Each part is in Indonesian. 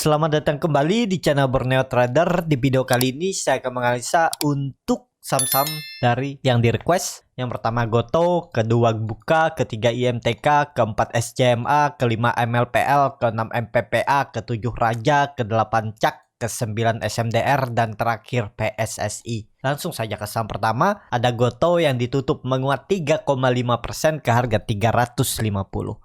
selamat datang kembali di channel Borneo Trader. Di video kali ini saya akan menganalisa untuk saham-saham dari yang di request. Yang pertama Gotoh, kedua Buka, ketiga IMTK, keempat SCMA, kelima MLPL, keenam MPPA, ketujuh Raja, kedelapan CAK, ke-9 SMDR, dan terakhir PSSI. Langsung saja ke saham pertama, ada Gotoh yang ditutup menguat 3,5% ke harga 350.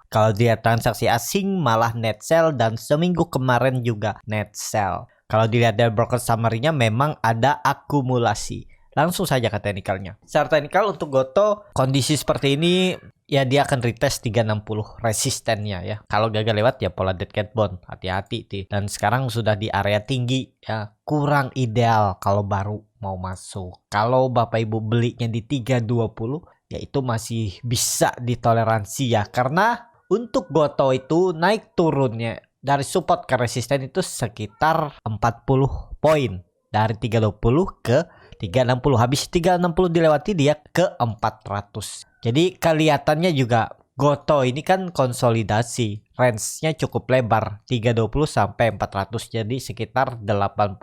Kalau dia transaksi asing malah net sell dan seminggu kemarin juga net sell. Kalau dilihat dari broker summary-nya memang ada akumulasi. Langsung saja ke teknikalnya. Secara teknikal untuk Gotoh kondisi seperti ini ya dia akan retest 360 resistennya ya. Kalau gagal lewat ya pola dead cat bond, hati-hati sih. Dan sekarang sudah di area tinggi ya, kurang ideal kalau baru mau masuk. Kalau Bapak Ibu belinya di 320 ya itu masih bisa ditoleransi ya, karena untuk Gotoh itu naik turunnya dari support ke resisten itu sekitar 40 poin. Dari 320 ke 360. Habis 360 dilewati dia ke 400. Jadi kelihatannya juga Gotoh ini kan konsolidasi. Range-nya cukup lebar, 320 sampai 400. Jadi sekitar 80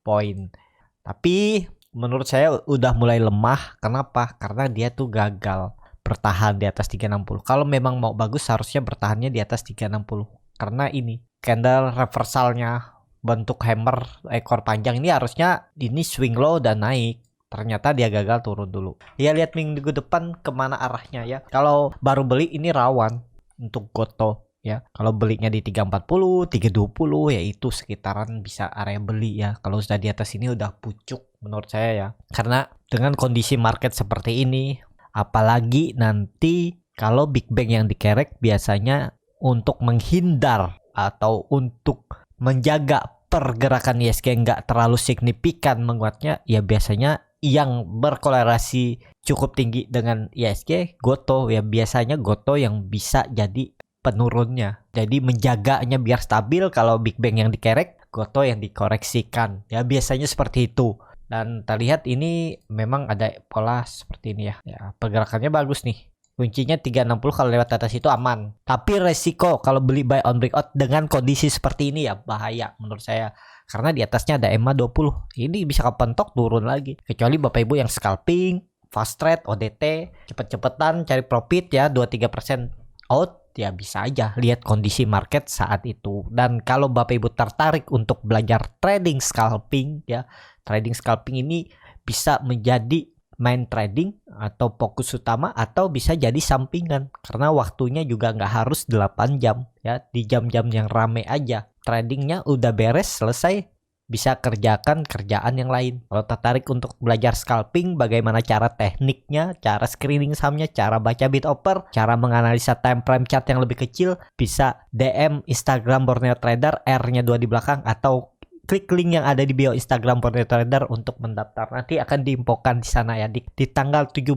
poin. Tapi menurut saya udah mulai lemah. Kenapa? Karena dia tuh gagal bertahan di atas 360. Kalau memang mau bagus harusnya bertahannya di atas 360. Karena ini candle reversalnya bentuk hammer ekor panjang ini harusnya ini swing low dan naik. Ternyata dia gagal turun dulu. Ya lihat minggu depan kemana arahnya ya. Kalau baru beli ini rawan untuk Gotoh ya. Kalau belinya di 340, 320 ya itu sekitaran bisa area beli ya. Kalau sudah di atas ini udah pucuk menurut saya ya. Karena dengan kondisi market seperti ini, apalagi nanti kalau Big Bang yang dikerek biasanya untuk menghindar atau untuk menjaga pergerakan ISG nggak terlalu signifikan menguatnya, ya biasanya yang berkorelasi cukup tinggi dengan ISG Gotoh ya, biasanya Gotoh yang bisa jadi penurunnya. Jadi menjaganya biar stabil. Kalau Big Bang yang dikerek, Gotoh yang dikoreksikan ya, biasanya seperti itu. Dan terlihat ini memang ada pola seperti ini ya, pergerakannya bagus nih. Kuncinya 360 kalau lewat atas itu aman. Tapi resiko kalau beli buy on breakout dengan kondisi seperti ini ya bahaya menurut saya. Karena di atasnya ada EMA 20. Ini bisa kepentok turun lagi. Kecuali Bapak Ibu yang scalping, fast trade, ODT, cepet-cepetan cari profit ya 2-3% out ya bisa aja lihat kondisi market saat itu. Dan kalau Bapak Ibu tertarik untuk belajar trading scalping ya, trading scalping ini bisa menjadi main trading atau fokus utama atau bisa jadi sampingan karena waktunya juga nggak harus 8 jam ya, di jam-jam yang rame aja tradingnya udah beres selesai bisa kerjakan kerjaan yang lain. Kalau tertarik untuk belajar scalping, bagaimana cara tekniknya, cara screening sahamnya, cara baca bid offer, cara menganalisa time frame chart yang lebih kecil, bisa DM Instagram Borneo Trader, R-nya 2 di belakang, atau klik link yang ada di bio Instagram Borneo Trader untuk mendaftar. Nanti akan diinfokan di sana ya. Di tanggal 17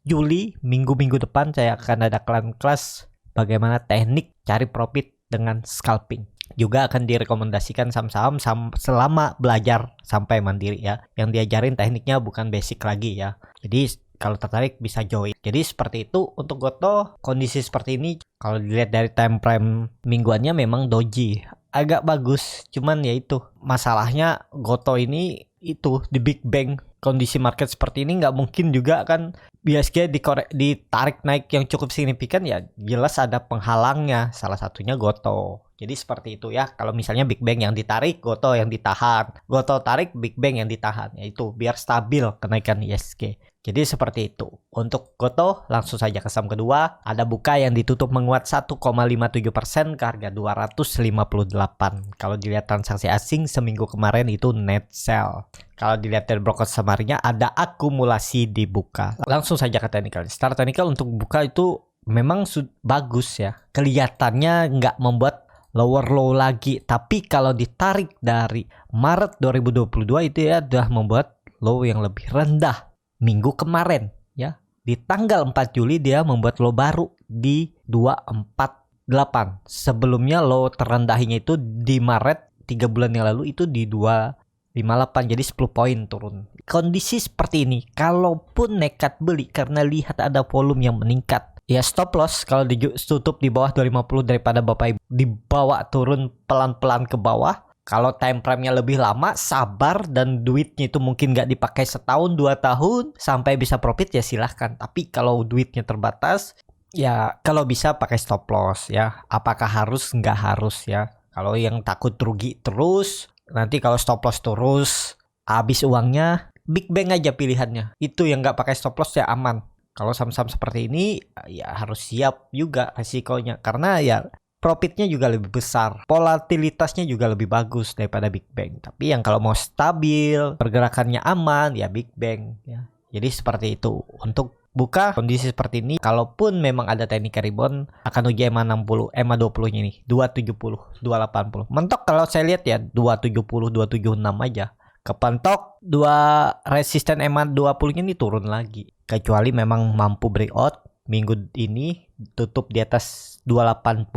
Juli, minggu depan saya akan ada kelas bagaimana teknik cari profit dengan scalping. Juga akan direkomendasikan saham-saham selama belajar sampai mandiri ya. Yang diajarin tekniknya bukan basic lagi ya. Jadi kalau tertarik bisa join. Jadi seperti itu untuk Gotoh. Kondisi seperti ini kalau dilihat dari time frame mingguannya memang doji. Agak bagus, cuman ya itu masalahnya Gotoh ini itu di Big Bang kondisi market seperti ini nggak mungkin juga kan biasanya ditarik naik yang cukup signifikan ya, jelas ada penghalangnya, salah satunya Gotoh. Jadi seperti itu ya. Kalau misalnya Big Bang yang ditarik, Gotoh yang ditahan, Gotoh tarik, Big Bang yang ditahan, yaitu biar stabil kenaikan ISG. Jadi seperti itu. Untuk Gotoh langsung saja ke saham kedua, ada Buka yang ditutup menguat 1,57% ke harga 258. Kalau dilihat transaksi asing seminggu kemarin itu net sell. Kalau dilihat dari broker summary-nya ada akumulasi di Buka. Langsung saja ke teknikal. Secara teknikal untuk Buka itu memang bagus ya. Kelihatannya nggak membuat lower low lagi. Tapi kalau ditarik dari Maret 2022 itu ya udah membuat low yang lebih rendah minggu kemarin ya. Di tanggal 4 Juli dia membuat low baru di 248. Sebelumnya low terendahnya itu di Maret 3 bulan yang lalu itu di 258, jadi 10 poin turun. Kondisi seperti ini kalaupun nekat beli karena lihat ada volume yang meningkat Ya stop loss kalau ditutup di bawah 250 daripada Bapak Ibu dibawa turun pelan-pelan ke bawah. Kalau time frame-nya lebih lama, sabar dan duitnya itu mungkin nggak dipakai setahun 2 tahun sampai bisa profit ya silahkan. Tapi kalau duitnya terbatas, ya kalau bisa pakai stop loss ya. Apakah harus? Nggak harus ya. Kalau yang takut rugi terus, nanti kalau stop loss terus habis uangnya, big bang aja pilihannya. Itu yang nggak pakai stop loss ya aman. Kalau saham-saham seperti ini ya harus siap juga resikonya karena ya profitnya juga lebih besar, volatilitasnya juga lebih bagus daripada Big Bang. Tapi yang kalau mau stabil, pergerakannya aman ya Big Bang ya. Jadi seperti itu. Untuk buka kondisi seperti ini, kalaupun memang ada teknik rebound akan uji EMA 60, EMA 20-nya nih, 270, 280. Mentok kalau saya lihat ya 270, 276 aja. Kepentok dua resisten EMA 20-nya ini turun lagi. Kecuali memang mampu breakout minggu ini tutup di atas 280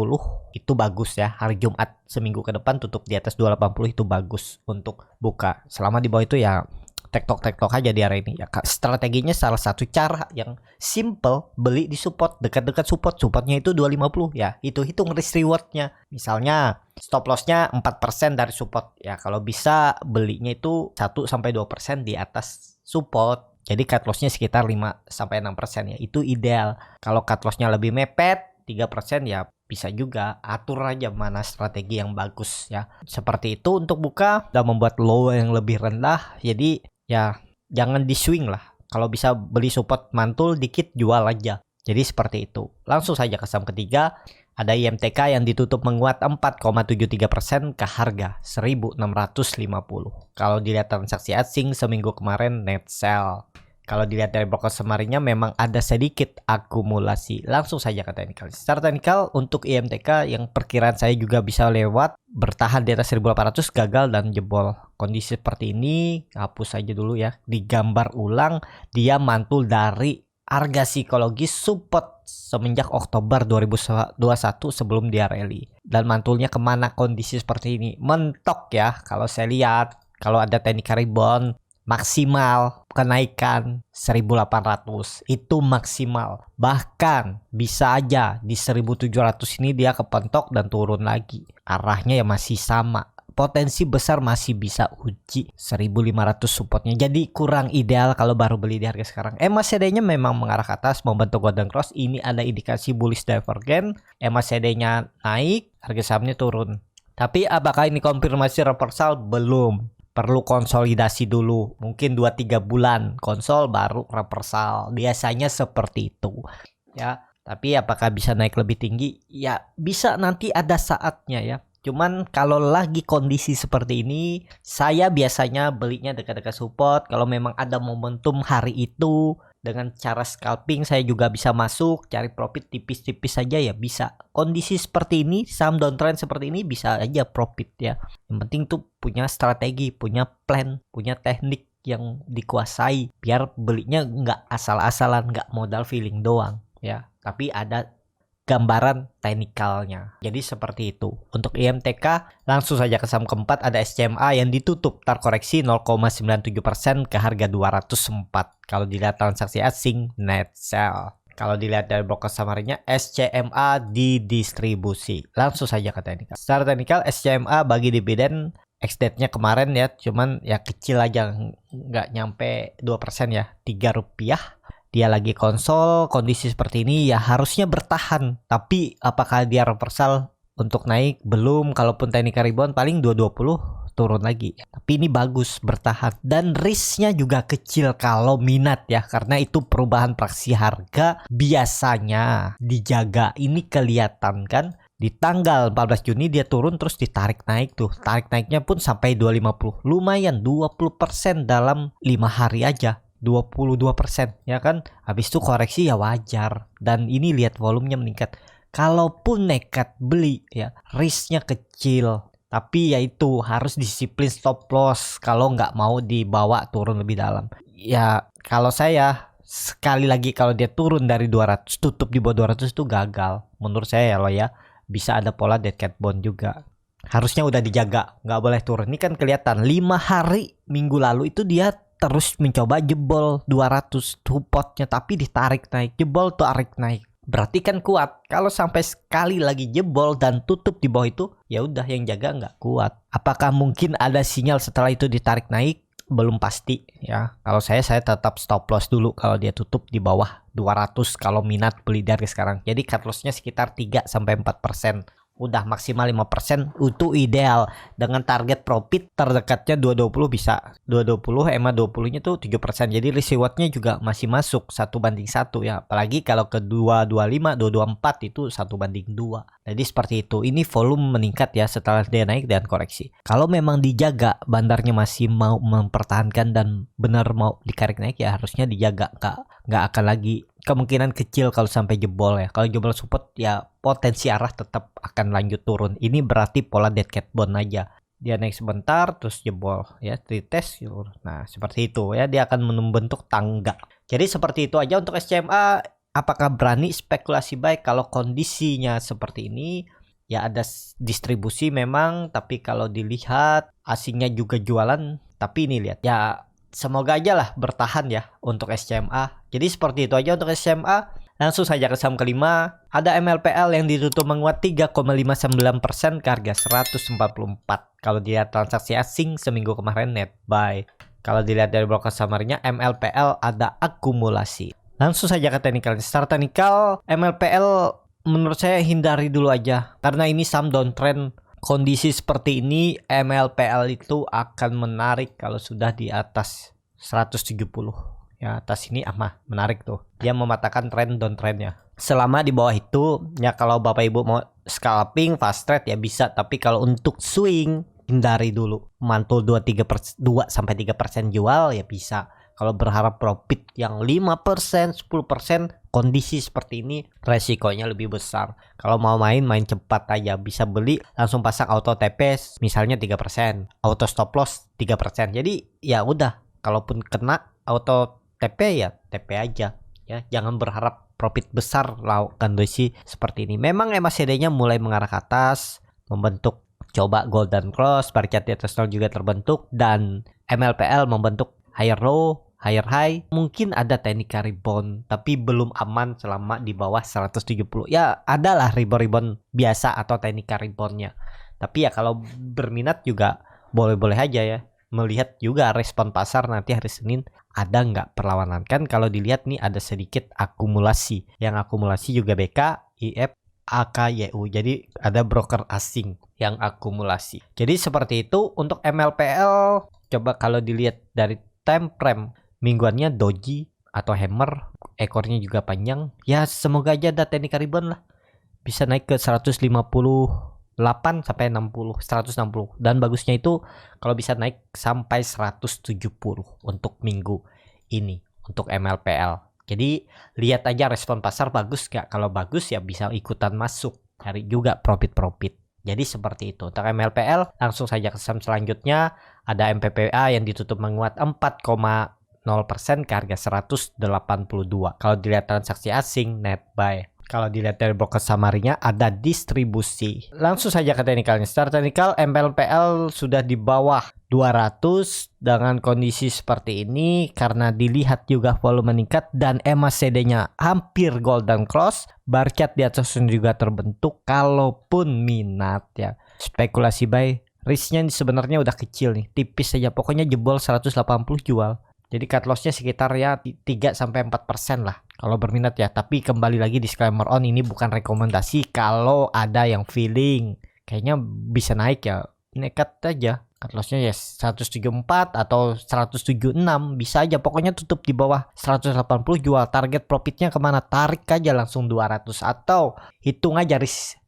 itu bagus ya. Hari Jumat seminggu ke depan tutup di atas 280 itu bagus untuk buka. Selama di bawah itu ya tektok aja di area ini ya. Strateginya salah satu cara yang simple, beli di support dekat-dekat supportnya itu 250 ya. Itu hitung risk rewardnya. Misalnya stop lossnya 4% dari support ya. Kalau bisa belinya itu 1-2% di atas support. Jadi cut lossnya sekitar 5-6% ya. Itu ideal. Kalau cut lossnya lebih mepet 3% ya bisa juga. Atur aja mana strategi yang bagus ya. Seperti itu untuk buka dan membuat low yang lebih rendah. Jadi ya jangan di swing lah. Kalau bisa beli support mantul dikit jual aja. Jadi seperti itu. Langsung saja ke saham ketiga. Ada IMTK yang ditutup menguat 4,73% ke harga 1.650. Kalau dilihat transaksi asing seminggu kemarin net sell. Kalau dilihat dari broker semarinya memang ada sedikit akumulasi. Langsung saja ke teknikal. Secara teknikal untuk IMTK yang perkiraan saya juga bisa lewat bertahan di atas 1.800 gagal dan jebol. Kondisi seperti ini hapus saja dulu ya. Digambar ulang dia mantul dari harga psikologis support semenjak Oktober 2021 sebelum dia rally. Dan mantulnya kemana kondisi seperti ini? Mentok ya kalau saya lihat. Kalau ada teknik rebound maksimal kenaikan 1.800 itu maksimal. Bahkan bisa aja di 1.700 ini dia kepentok dan turun lagi. Arahnya ya masih sama. Potensi besar masih bisa uji 1.500 supportnya. Jadi kurang ideal kalau baru beli di harga sekarang. MACD-nya memang mengarah ke atas membentuk golden cross. Ini ada indikasi bullish divergence. MACD-nya naik, harga sahamnya turun. Tapi apakah ini konfirmasi reversal? Belum. Perlu konsolidasi dulu. Mungkin 2-3 bulan konsol baru reversal. Biasanya seperti itu. Ya, tapi apakah bisa naik lebih tinggi? Ya, bisa nanti ada saatnya ya. Cuman kalau lagi kondisi seperti ini, saya biasanya belinya dekat-dekat support. Kalau memang ada momentum hari itu, dengan cara scalping saya juga bisa masuk, cari profit tipis-tipis saja ya bisa. Kondisi seperti ini, saham downtrend seperti ini bisa aja profit ya. Yang penting tuh punya strategi, punya plan, punya teknik yang dikuasai. Biar belinya nggak asal-asalan, nggak modal feeling doang ya. Tapi ada gambaran teknikalnya. Jadi seperti itu. Untuk IMTK langsung saja ke saham keempat ada SCMA yang ditutup terkoreksi 0,97% ke harga 204. Kalau dilihat transaksi asing net sell. Kalau dilihat dari broker samarinya SCMA didistribusi. Langsung saja ke teknikal. Secara teknikal SCMA bagi dividen ex-date-nya kemarin ya, cuman ya kecil aja, nggak nyampe 2% ya, Rp3. Dia lagi konsol, kondisi seperti ini ya harusnya bertahan. Tapi apakah dia reversal untuk naik? Belum. Kalaupun teknik rebound paling 220 turun lagi. Tapi ini bagus bertahan. Dan risknya juga kecil kalau minat ya. Karena itu perubahan praksi harga biasanya dijaga. Ini kelihatan kan? Di tanggal 14 Juni dia turun terus ditarik naik tuh. Tarik naiknya pun sampai 250. Lumayan 20% dalam 5 hari aja. 22% ya kan. Habis itu koreksi ya wajar. Dan ini lihat volumenya meningkat. Kalaupun nekat beli ya risknya kecil. Tapi ya itu harus disiplin stop loss kalau nggak mau dibawa turun lebih dalam. Ya kalau saya sekali lagi kalau dia turun dari 200 tutup di bawah 200 itu gagal. Menurut saya ya lo ya. Bisa ada pola dead cat bond juga. Harusnya udah dijaga. Nggak boleh turun. Ini kan kelihatan 5 hari minggu lalu itu dia terus mencoba jebol 200 supportnya tapi ditarik naik, jebol tarik naik. berarti kan kuat. Kalau sampai sekali lagi jebol dan tutup di bawah itu, ya udah yang jaga nggak kuat. Apakah mungkin ada sinyal setelah itu ditarik naik? Belum pasti ya. Kalau saya tetap stop loss dulu kalau dia tutup di bawah 200 kalau minat beli dari sekarang. Jadi cut loss-nya sekitar 3 sampai 4%. Udah maksimal 5% itu ideal, dengan target profit terdekatnya 220 bisa 220 EMA 20 nya tuh 7%, jadi risk rewardnya juga masih masuk 1:1 ya, apalagi kalau ke 225 224 itu 1:2. Jadi seperti itu. Ini volume meningkat ya setelah dia naik dan koreksi. Kalau memang dijaga bandarnya masih mau mempertahankan dan benar mau ditarik naik, ya harusnya dijaga, nggak akan lagi kemungkinan kecil kalau sampai jebol ya. Kalau jebol support ya potensi arah tetap akan lanjut turun. Ini berarti pola dead cat bond aja. Dia naik sebentar terus jebol ya, retest gitu. Nah, seperti itu ya, dia akan membentuk tangga. Jadi seperti itu aja untuk SCMA. Apakah berani spekulasi buy kalau kondisinya seperti ini? Ya ada distribusi memang, tapi kalau dilihat asingnya juga jualan, tapi ini lihat ya, semoga aja lah bertahan ya untuk SCMA. Jadi seperti itu aja untuk SCMA. Langsung saja ke saham kelima. Ada MLPL yang ditutup menguat 3,59% ke harga 144. Kalau dilihat transaksi asing seminggu kemarin net buy. Kalau dilihat dari broker summary-nya, MLPL ada akumulasi. Langsung saja ke technical. Start technical, MLPL menurut saya hindari dulu aja, karena ini saham downtrend. Kondisi seperti ini MLPL itu akan menarik kalau sudah di atas 170 ya, atas ini menarik tuh, dia mematahkan tren downtrendnya. Selama di bawah itu ya, kalau bapak ibu mau scalping fast trade ya bisa, tapi kalau untuk swing hindari dulu. Mantul 2-3%, 2-3% jual ya bisa. Kalau berharap profit yang 5%, 10%, kondisi seperti ini resikonya lebih besar. Kalau mau main cepat aja, bisa beli langsung pasang auto TP misalnya 3%, auto stop loss 3%. Jadi ya udah, kalaupun kena auto TP ya TP aja ya. Jangan berharap profit besar lakukan kondisi seperti ini. Memang MACD-nya mulai mengarah ke atas, membentuk coba golden cross, bar chart di atas nol juga terbentuk, dan MLPL membentuk higher low, higher high. Mungkin ada technical rebound, tapi belum aman selama di bawah 170. Ya adalah rebound biasa atau technical reboundnya. Tapi ya kalau berminat juga boleh-boleh aja ya, melihat juga respon pasar nanti hari Senin ada nggak perlawanan. Kan kalau dilihat nih ada sedikit akumulasi, yang akumulasi juga BK, IF, AKYU. Jadi ada broker asing yang akumulasi. Jadi seperti itu untuk MLPL. Coba kalau dilihat dari time frame mingguannya doji atau hammer, ekornya juga panjang. Ya semoga aja ada technical rebound lah, bisa naik ke 158 sampai 60, 160. Dan bagusnya itu kalau bisa naik sampai 170 untuk minggu ini untuk MLPL. Jadi lihat aja respon pasar bagus gak. Kalau bagus ya bisa ikutan masuk, cari juga profit. Jadi seperti itu untuk MLPL. Langsung saja ke saham selanjutnya. Ada MPPA yang ditutup menguat 4,0% ke harga 182. Kalau dilihat transaksi asing net buy. Kalau dilihat dari broker summary-nya ada distribusi. Langsung saja ke technicalnya. Start technical, MLPL sudah di bawah 200 dengan kondisi seperti ini, karena dilihat juga volume meningkat dan MACD-nya hampir golden cross. Bar chart di atas juga terbentuk. Kalaupun minat ya spekulasi buy, risknya sebenarnya udah kecil nih, tipis saja. Pokoknya jebol 180 jual. Jadi cut loss-nya sekitar ya 3-4% lah kalau berminat ya. Tapi kembali lagi disclaimer on, ini bukan rekomendasi. Kalau ada yang feeling kayaknya bisa naik ya, nekat aja. Cut loss-nya ya 174 atau 176 bisa aja. Pokoknya tutup di bawah 180 jual. Target profitnya kemana? Tarik aja langsung 200. Atau hitung aja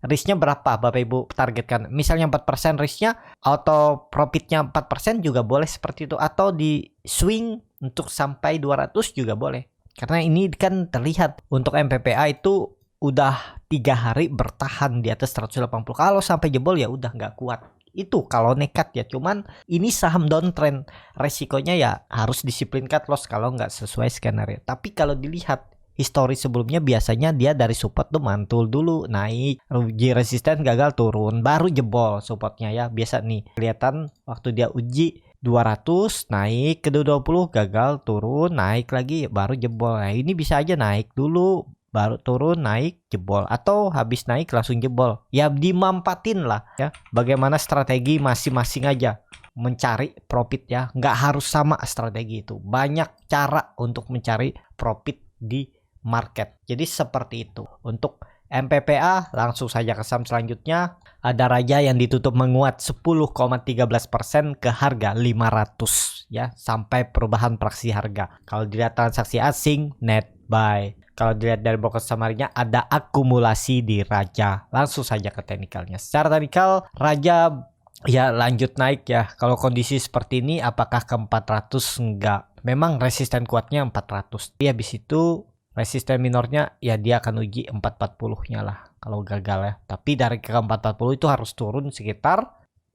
risknya berapa Bapak Ibu targetkan. Misalnya 4% risknya, atau profitnya 4% juga boleh seperti itu. Atau di swing untuk sampai 200 juga boleh. Karena ini kan terlihat untuk MPPA itu udah 3 hari bertahan di atas 180. Kalau sampai jebol ya udah nggak kuat. Itu kalau nekat ya. Cuman ini saham downtrend, resikonya ya harus disiplin cut loss kalau nggak sesuai skenario. Tapi kalau dilihat histori sebelumnya, biasanya dia dari support tuh mantul dulu, naik, uji resisten gagal, turun, baru jebol supportnya ya. Biasa nih kelihatan waktu dia uji 200 naik ke 220, gagal, turun, naik lagi, baru jebol. Nah ini bisa aja naik dulu baru turun naik jebol, atau habis naik langsung jebol. Ya dimampatin lah ya, bagaimana strategi masing-masing aja mencari profit ya. Nggak harus sama strategi itu, banyak cara untuk mencari profit di market. Jadi seperti itu. Untuk MPPA langsung saja ke saham selanjutnya. Ada Raja yang ditutup menguat 10,13% ke harga 500 ya, sampai perubahan praksi harga. Kalau dilihat transaksi asing net buy. Kalau dilihat dari broker summary-nya ada akumulasi di Raja. Langsung saja ke teknikalnya. Secara teknikal Raja ya lanjut naik ya. Kalau kondisi seperti ini apakah ke 400? Enggak. Memang resisten kuatnya 400. Tapi habis itu resisten minornya ya dia akan uji 440-nya lah kalau gagal ya. Tapi dari ke 440 itu harus turun sekitar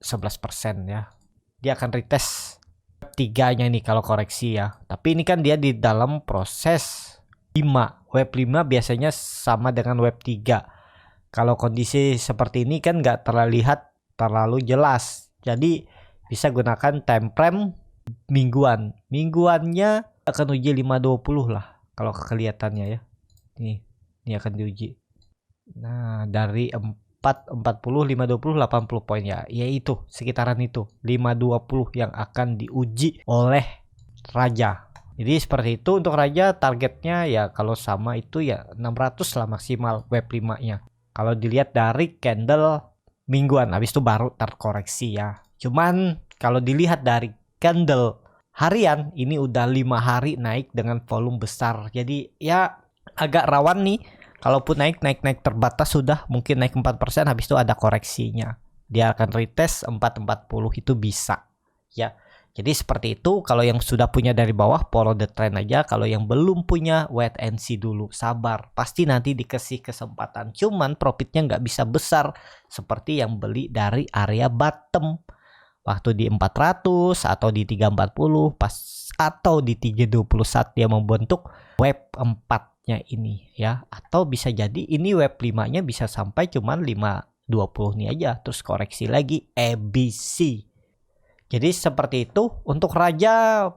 11% ya. Dia akan retest web 3-nya ini kalau koreksi ya. Tapi ini kan dia di dalam proses 5. Web 5 biasanya sama dengan web 3. Kalau kondisi seperti ini kan nggak terlihat terlalu jelas. Jadi bisa gunakan time frame mingguan. Mingguannya akan uji 520 lah. Kalau kelihatannya ya, ini akan diuji. Nah dari 440, 520, 80 poin ya, yaitu sekitaran itu 520 yang akan diuji oleh Raja. Jadi seperti itu untuk Raja. Targetnya ya kalau sama itu ya 600 lah maksimal web 5 nya. Kalau dilihat dari candle mingguan, habis itu baru terkoreksi ya. Cuman kalau dilihat dari candle harian ini udah 5 hari naik dengan volume besar. Jadi ya agak rawan nih. Kalaupun naik terbatas sudah mungkin naik 4%, habis itu ada koreksinya. Dia akan retest 440 itu bisa. Ya. Jadi seperti itu. Kalau yang sudah punya dari bawah follow the trend aja. Kalau yang belum punya wait and see dulu. Sabar. Pasti nanti dikasih kesempatan. Cuman profitnya nggak bisa besar seperti yang beli dari area bottom. Waktu di 400 atau di 340 pas atau di 320 saat dia membentuk web 4-nya ini ya. Atau bisa jadi ini web 5-nya bisa sampai cuman 520 nih aja terus koreksi lagi ABC. Jadi seperti itu untuk Raja.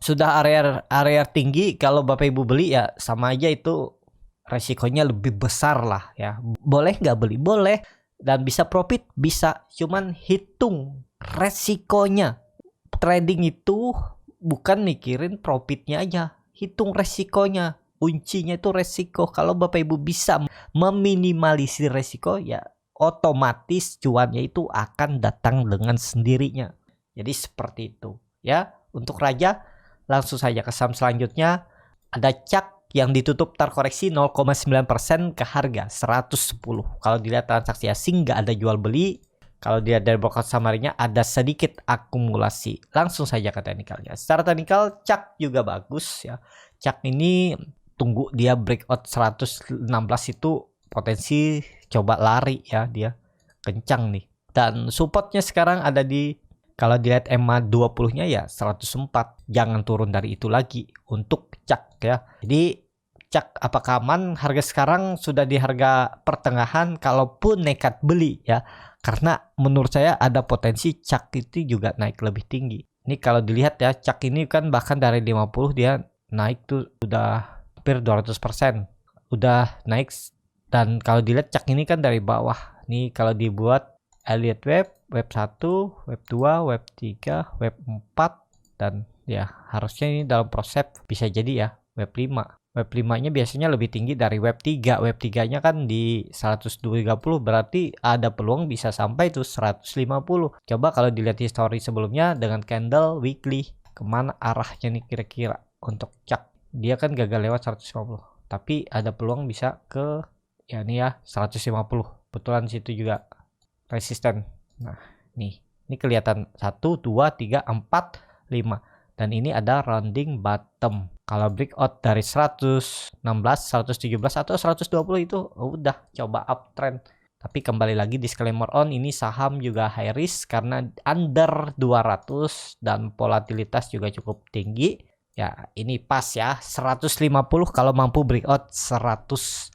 Sudah area tinggi, kalau Bapak Ibu beli ya sama aja itu resikonya lebih besar lah ya. Boleh nggak beli? Boleh. Dan bisa profit? Bisa. Cuman hitung resikonya. Trading itu bukan mikirin profitnya aja, hitung resikonya. Kuncinya itu resiko. Kalau Bapak Ibu bisa meminimalisir resiko ya otomatis cuannya itu akan datang dengan sendirinya. Jadi seperti itu ya. Untuk Raja langsung saja ke saham selanjutnya. Ada CAK yang ditutup terkoreksi 0,9% ke harga 110. Kalau dilihat transaksi asing nggak ada jual beli. Kalau dilihat dari broker summary-nya ada sedikit akumulasi. Langsung saja ke teknikalnya. Secara teknikal CAK juga bagus ya. CAK ini tunggu dia breakout 116 itu potensi coba lari ya, dia kencang nih. Dan supportnya sekarang ada di, kalau dilihat EMA 20-nya ya 104. Jangan turun dari itu lagi untuk CAK ya. Jadi CAK apakah aman? Harga sekarang sudah di harga pertengahan kalaupun nekat beli ya. Karena menurut saya ada potensi CAK itu juga naik lebih tinggi. Ini kalau dilihat ya, CAK ini kan bahkan dari 50 dia naik tuh udah hampir 200%. Udah naik. Dan kalau dilihat CAK ini kan dari bawah. Nih kalau dibuat Elliott Wave, Web 1, Web 2, Web 3, Web 4. Dan ya harusnya ini dalam proses bisa jadi ya Web 5. Web 5-nya biasanya lebih tinggi dari web 3. Web 3-nya kan di 130, berarti ada peluang bisa sampai tuh 150. Coba kalau dilihat history sebelumnya dengan candle weekly, kemana arahnya nih kira-kira untuk CAK. Dia kan gagal lewat 150. Tapi ada peluang bisa ke ya nih ya 150. Kebetulan situ juga resisten. Nah nih, ini kelihatan 1, 2, 3, 4, 5. Dan ini ada rounding bottom. Kalau breakout dari 116, 117 atau 120 itu udah coba uptrend. Tapi kembali lagi disclaimer on, ini saham juga high risk karena under 200 dan volatilitas juga cukup tinggi. Ya ini pas ya 150 kalau mampu breakout 116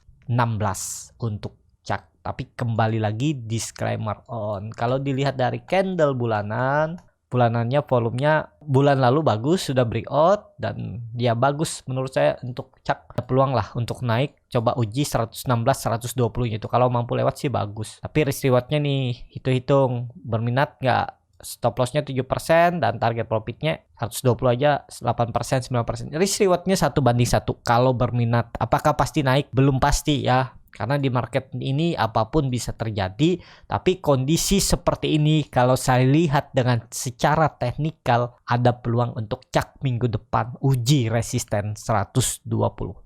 untuk CAK. Tapi kembali lagi disclaimer on. Kalau dilihat dari candle bulanan, bulanannya, volumenya bulan lalu bagus, sudah breakout dan dia bagus menurut saya untuk cak. Ada peluang lah untuk naik, coba uji 116 120 gitu. Kalau mampu lewat sih bagus. Tapi risk rewardnya nih, hitung-hitung berminat nggak? Stop lossnya 7% dan target profitnya 120 aja 8% 9%. Risk rewardnya 1:1 kalau berminat. Apakah pasti naik? Belum pasti ya. Karena di market ini apapun bisa terjadi, tapi kondisi seperti ini kalau saya lihat dengan secara teknikal ada peluang untuk cak minggu depan uji resisten 120.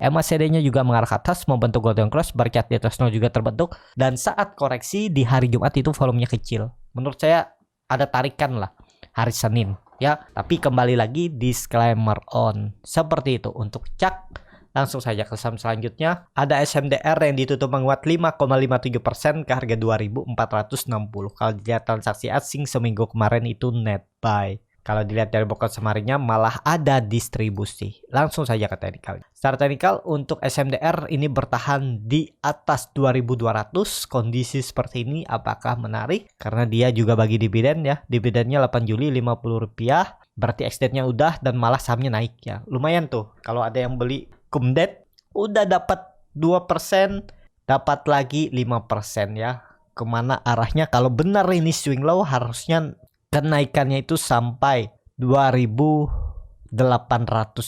MACD-nya juga mengarah ke atas membentuk golden cross, berkat di atas 0 juga terbentuk, dan saat koreksi di hari Jumat itu volumenya kecil. Menurut saya ada tarikan lah hari Senin ya, tapi kembali lagi disclaimer on seperti itu. Untuk cak langsung saja ke saham selanjutnya. Ada SMDR yang ditutup menguat 5,57% ke harga 2.460. Kalau dilihat transaksi asing seminggu kemarin itu net buy. Kalau dilihat dari broker semarinya malah ada distribusi. Langsung saja ke teknikal. Secara teknikal untuk SMDR ini bertahan di atas 2200. Kondisi seperti ini apakah menarik? Karena dia juga bagi dividen ya. Dividennya 8 Juli Rp50. Berarti extendnya udah dan malah sahamnya naik ya. Lumayan tuh kalau ada yang beli Kumdet udah dapat 2%, dapat lagi 5% ya. Kemana arahnya? Kalau benar ini swing low harusnya kenaikannya itu sampai 2.800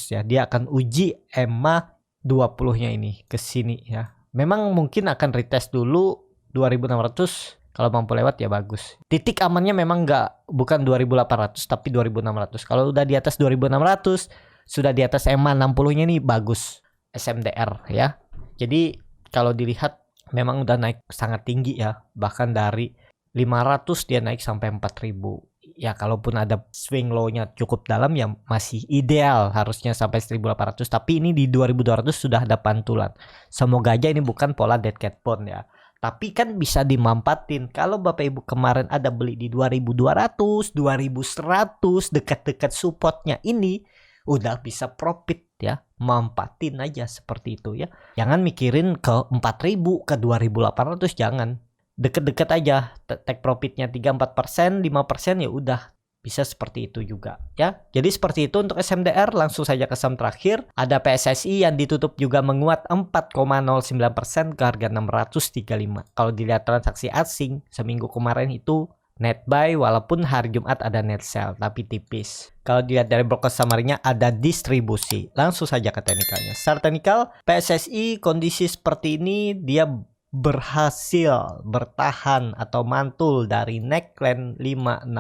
ya. Dia akan uji EMA 20-nya ini ke sini ya. Memang mungkin akan retest dulu 2.600. Kalau mampu lewat ya bagus. Titik amannya memang bukan 2.800 tapi 2.600. Kalau udah di atas 2.600, sudah di atas EMA 60-nya nih bagus SMDR ya. Jadi kalau dilihat memang udah naik sangat tinggi ya. Bahkan dari 500 dia naik sampai 4.000. Ya kalaupun ada swing low-nya cukup dalam ya masih ideal harusnya sampai 1.800. Tapi ini di 2.200 sudah ada pantulan. Semoga aja ini bukan pola dead cat bond ya. Tapi kan bisa dimampatin. Kalau Bapak Ibu kemarin ada beli di 2.200, 2.100 dekat-dekat supportnya ini udah bisa profit ya. Mampatin aja seperti itu ya. Jangan mikirin ke 4.000, ke 2.800 jangan. Deket-deket aja, take profitnya 3-4%, 5% ya udah bisa seperti itu juga ya. Jadi seperti itu untuk SMDR. Langsung saja ke saham terakhir. Ada PSSI yang ditutup juga menguat 4,09% ke harga 635. Kalau dilihat transaksi asing seminggu kemarin itu net buy walaupun hari Jumat ada net sell tapi tipis. Kalau dilihat dari broker samarinya ada distribusi. Langsung saja ke teknikalnya. Secara teknikal PSSI kondisi seperti ini dia berhasil bertahan atau mantul dari neckline 560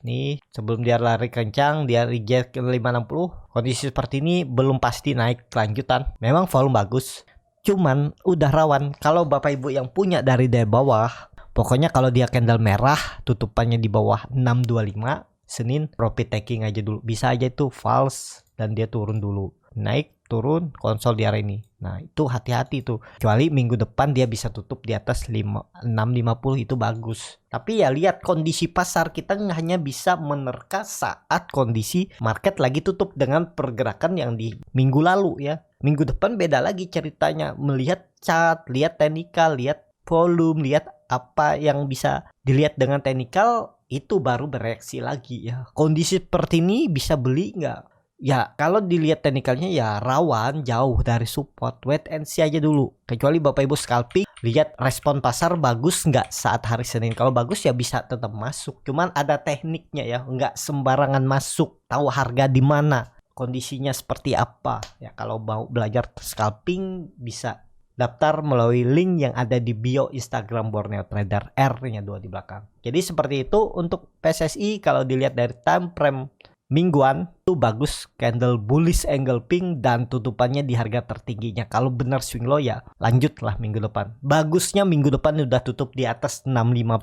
nih. Sebelum dia lari kencang dia reject ke 560. Kondisi seperti ini belum pasti naik kelanjutan. Memang volume bagus, cuman udah rawan kalau Bapak Ibu yang punya dari bawah. Pokoknya kalau dia candle merah tutupannya di bawah 625 Senin, profit taking aja dulu. Bisa aja itu false dan dia turun dulu, naik turun konsol di area ini. Nah itu hati-hati tuh. Kecuali minggu depan dia bisa tutup di atas 650 itu bagus. Tapi ya lihat kondisi pasar, kita hanya bisa menerka saat kondisi market lagi tutup dengan pergerakan yang di minggu lalu ya. Minggu depan beda lagi ceritanya. Melihat chart, lihat teknikal, lihat volume, lihat apa yang bisa dilihat dengan teknikal, itu baru bereaksi lagi ya. Kondisi seperti ini bisa beli nggak? Ya kalau dilihat teknikalnya ya rawan jauh dari support. Wait and see aja dulu. Kecuali Bapak Ibu scalping, lihat respon pasar bagus nggak saat hari Senin. Kalau bagus ya bisa tetap masuk. Cuman ada tekniknya ya, nggak sembarangan masuk. Tahu harga di mana, kondisinya seperti apa. Ya kalau mau belajar scalping bisa daftar melalui link yang ada di bio Instagram Borneo Trader, R-nya 2 di belakang. Jadi seperti itu untuk PSSI. Kalau dilihat dari time frame mingguan itu bagus, candle bullish engulfing dan tutupannya di harga tertingginya. Kalau benar swing low ya lanjutlah minggu depan. Bagusnya minggu depan udah tutup di atas 650.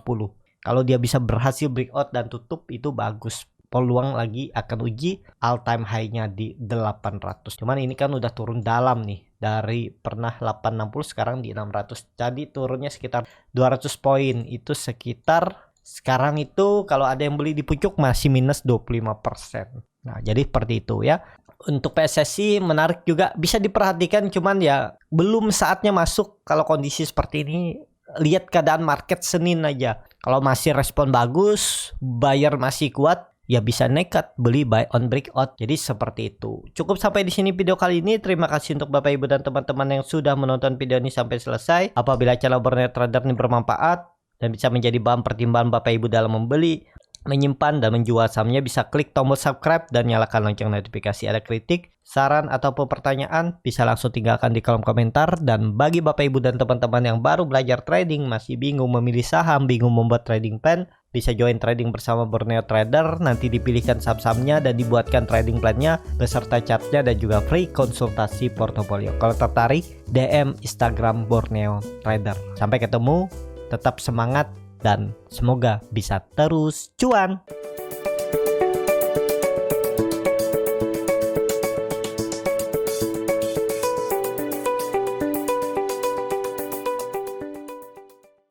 Kalau dia bisa berhasil breakout dan tutup itu bagus. Peluang lagi akan uji all time high-nya di 800. Cuman ini kan udah turun dalam nih. Dari pernah 860 sekarang di 600. Jadi turunnya sekitar 200 poin. Itu sekitar sekarang itu kalau ada yang beli di pucuk masih minus 25%. Nah, jadi seperti itu ya. Untuk PSSI menarik juga, bisa diperhatikan, cuman ya belum saatnya masuk. Kalau kondisi seperti ini, lihat keadaan market Senin aja. Kalau masih respon bagus, buyer masih kuat, ya bisa nekat beli buy on breakout. Jadi seperti itu. Cukup sampai di sini video kali ini. Terima kasih untuk Bapak Ibu dan teman-teman yang sudah menonton video ini sampai selesai. Apabila channel Borneo Trader ini bermanfaat dan bisa menjadi bahan pertimbangan Bapak Ibu dalam membeli, menyimpan dan menjual sahamnya, bisa klik tombol subscribe dan nyalakan lonceng notifikasi. Ada kritik, saran ataupun pertanyaan bisa langsung tinggalkan di kolom komentar. Dan bagi Bapak Ibu dan teman-teman yang baru belajar trading, masih bingung memilih saham, bingung membuat trading plan, bisa join trading bersama Borneo Trader. Nanti dipilihkan saham-sahamnya dan dibuatkan trading plannya beserta chartnya dan juga free konsultasi portofolio. Kalau tertarik, DM Instagram Borneo Trader. Sampai ketemu, tetap semangat dan semoga bisa terus cuan.